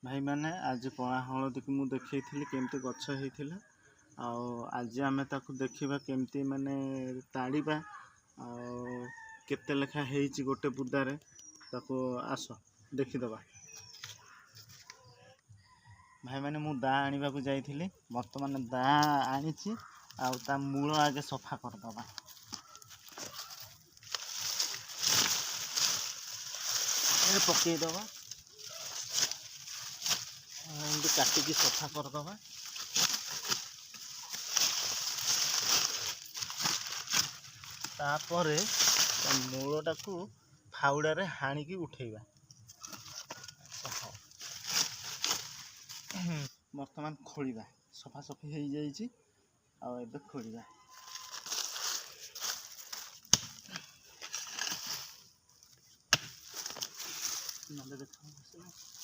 भाई मैंने आज कणा हलदी को मुझे देखी केमती गछ होता आज आम ताक देखा केमती माने ताड़ीबा केते लेखा हेची गोटे बुदारे ताको आस देखीदबा। भाई मैंने मु दा आने को जाइली बर्तमान दा आनी ता मूल आगे सफा करदबा। पकईदबा काटिकी सफा करदबा। तापरे मूलटा को फाउड़े हाणिकी उठेबा। बर्तमान खोलिबा सफा सफी हो जाइए आबे खोलिबा। नले देखा